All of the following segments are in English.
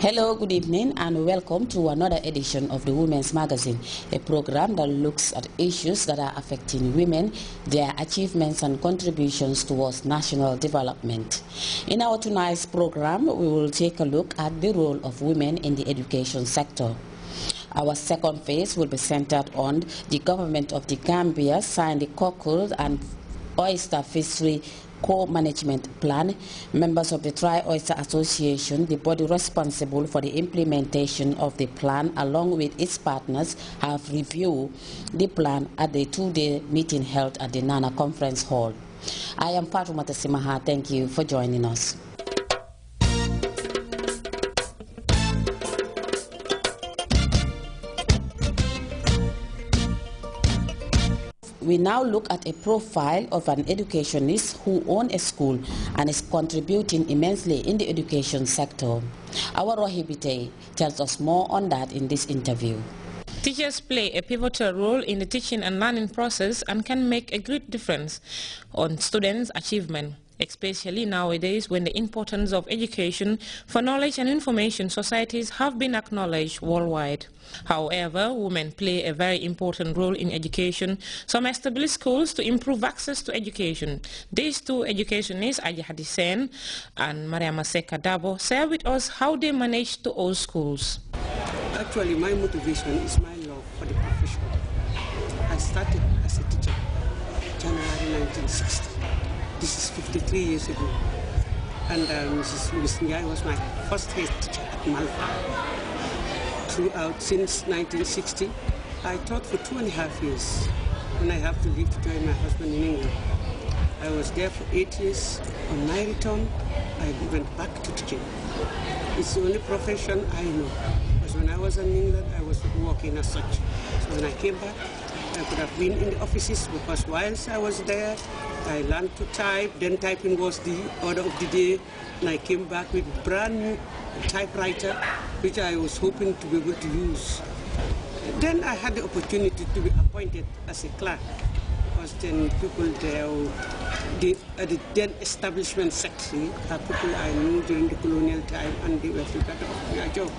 Hello, good evening, and welcome to another edition of the Women's Magazine, a program that looks at issues that are affecting women, their achievements and contributions towards national development. In our tonight's program, we will take a look at the role of women in the education sector. Our second phase will be centered on the government of the Gambia signed the cockle and oyster fishery co-management plan. Members of the Tri-Oyster Association, the body responsible for the implementation of the plan, along with its partners, have reviewed the plan at the two-day meeting held at the Nana Conference Hall. I am Fatoumata Simaha. Thank you for joining us. We now look at a profile of an educationist who owns a school and is contributing immensely in the education sector. Our Rohibite tells us more on that in this interview. Teachers play a pivotal role in the teaching and learning process and can make a great difference on students' achievement, especially nowadays when the importance of education for knowledge and information societies have been acknowledged worldwide. However, women play a very important role in education. Some establish schools to improve access to education. These two educationists, Aja Hadisen and Mariama Seka Dabo, share with us how they manage to own schools. Actually, my motivation is my love for the profession. I started as a teacher January 1960. This is 53 years ago. And Ms. Njai was my first head teacher at Malfa. Throughout, since 1960, I taught for 2.5 years. When I have to leave to join my husband in England. I was there for 8 years. On my return, I went back to teaching. It's the only profession I know. Because when I was in England, I was working as such. So when I came back, I could have been in the offices because whilst I was there, I learned to type. Then typing was the order of the day. And I came back with a brand new typewriter, which I was hoping to be able to use. Then I had the opportunity to be appointed as a clerk. Because then people there, at the then establishment section, are people I knew during the colonial time, and they were prepared to offer me a job.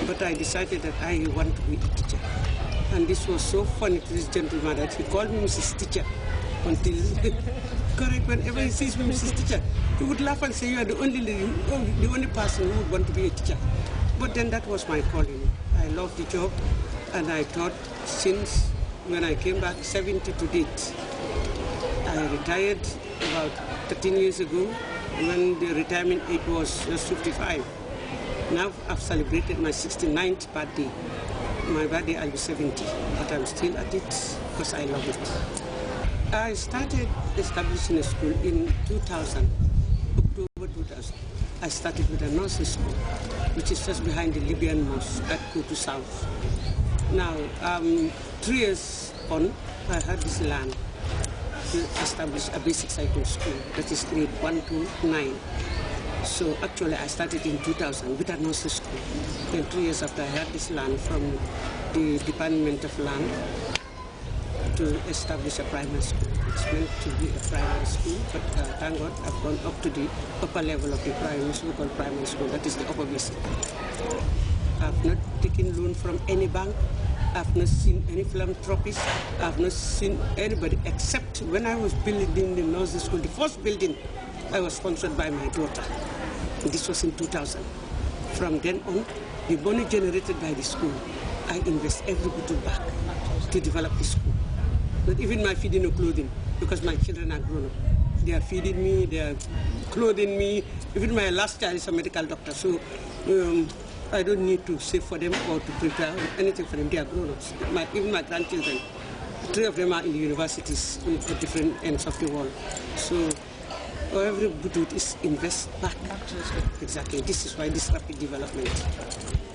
But I decided that I want to be a teacher. And this was so funny to this gentleman that he called me Mrs. Teacher until, correct, whenever he sees me Mrs. Teacher, he would laugh and say, you are the only person who would want to be a teacher. But then that was my calling. I loved the job, and I taught since when I came back 70 to date. I retired about 13 years ago when the retirement age was just 55. Now I've celebrated my 69th birthday. My birthday I'll be 70, but I'm still at it because I love it. I started establishing a school in 2000, October 2000. I started with a nursery school, which is just behind the Libyan mosque at Kutu South. Now, 3 years on, I had this land to establish a basic cycle school, that is grade 1 to 9. So actually I started in 2000 with a nursery school. Then 3 years after I had this land from the Department of Land to establish a primary school. It's meant to be a primary school, but thank God I've gone up to the upper level of the primary school called primary school, that is the upper basic. I've not taken loan from any bank. I've not seen any philanthropist. I've not seen anybody except when I was building the nursery school, the first building, I was sponsored by my daughter. This was in 2000. From then on, the money generated by the school, I invest every little back to develop the school. Not even my feeding or clothing, because my children are grown up. They are feeding me, they are clothing me. Even my last child is a medical doctor, so I don't need to save for them or to prepare anything for them. They are grown ups. Even my grandchildren, 3 of them are in the universities at different ends of the world. So every budget is invest back. Exactly. This is why this rapid development.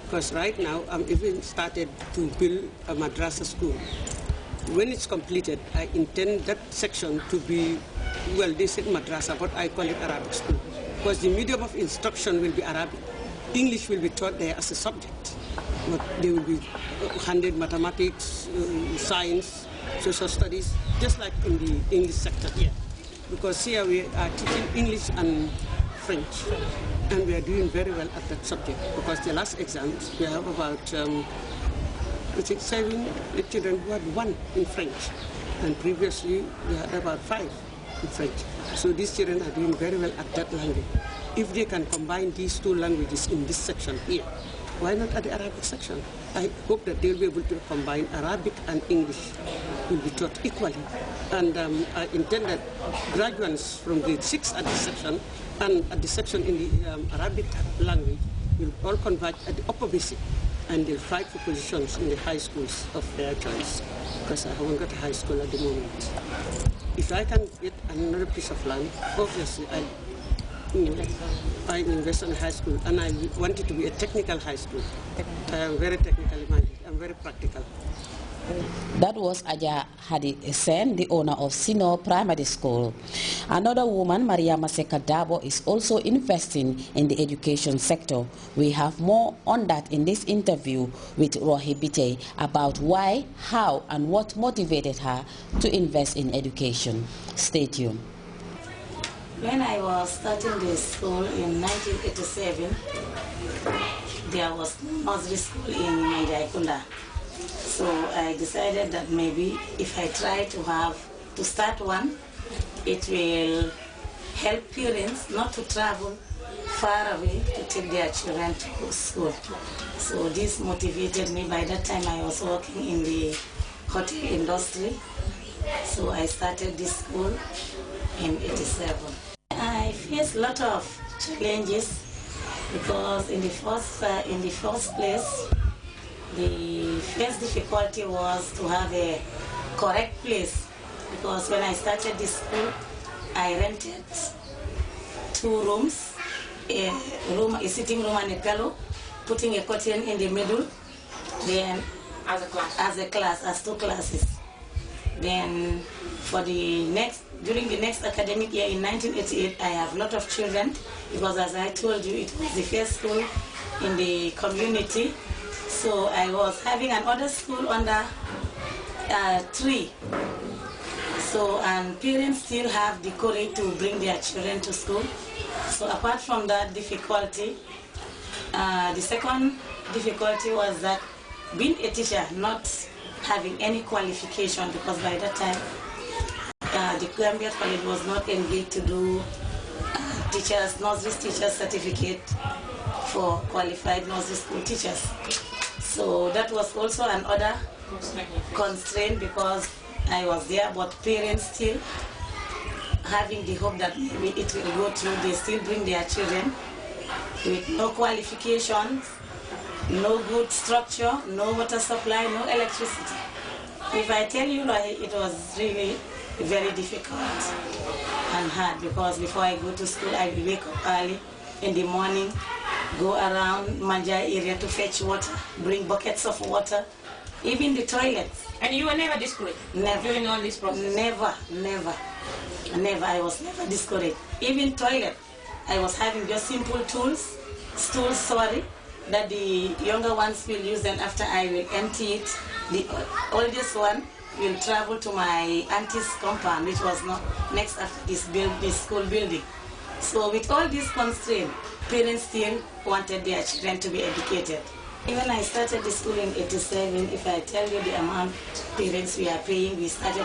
Because right now I'm even started to build a madrasa school. when it's completed, I intend that section to be, well, they said madrasa, but I call it Arabic school, because the medium of instruction will be Arabic. English will be taught there as a subject, but they will be handled mathematics, science, social studies, just like in the English sector here. Because here we are teaching English and French, and we are doing very well at that subject, because the last exams, we have about, I think 7 children who had 1 in French, and previously we had about 5 in French. So these children are doing very well at that language. If they can combine these 2 languages in this section here, why not at the Arabic section? I hope that they'll be able to combine Arabic and English, will be taught equally. And I intend that graduates from grade 6 at this section and at the section in the Arabic language will all converge at the upper basic, and they'll fight for positions in the high schools of their choice, because I haven't got a high school at the moment. If I can get another piece of land, obviously I invest in a high school, and I want it to be a technical high school. I am very technically minded. I'm very practical. That was Aja Hadi Sen, the owner of Sino Primary School. Another woman, Maria Maseka Dabo, is also investing in the education sector. We have more on that in this interview with Rohi Bite about why, how, and what motivated her to invest in education. Stay tuned. When I was starting the school in 1987, there was no nursery school in Manjaikunda. So I decided that maybe if I try to start one, it will help parents not to travel far away to take their children to school. So this motivated me. By that time I was working in the hotel industry. So I started this school in 87. I faced a lot of challenges because in the first place, the first difficulty was to have a correct place, because when I started this school, I rented 2 rooms, a sitting room and a pillow, putting a curtain in the middle, then as 2 classes. Then during the next academic year in 1988, I have a lot of children, because as I told you, it was the first school in the community. So I was having another school under 3. So, and parents still have the courage to bring their children to school. So apart from that difficulty, the second difficulty was that being a teacher, not having any qualification, because by that time, the Gambia College was not engaged to do nursery teachers certificate for qualified nursery school teachers. So that was also another constraint, because I was there, but parents still having the hope that maybe it will go through. They still bring their children with no qualifications, no good structure, no water supply, no electricity. If I tell you, it was really very difficult and hard, because before I go to school, I will wake up early in the morning, go around Manjai area to fetch water, bring buckets of water, even the toilets. And you were never discouraged? Never. During all this process? Never. I was never discouraged. Even toilet, I was having just simple stools, that the younger ones will use, and after I will empty it, the oldest one will travel to my auntie's compound, which was not next after this school building. So with all these constraints, parents still wanted their children to be educated. Even I started the school in 87, if I tell you the amount parents we are paying, we started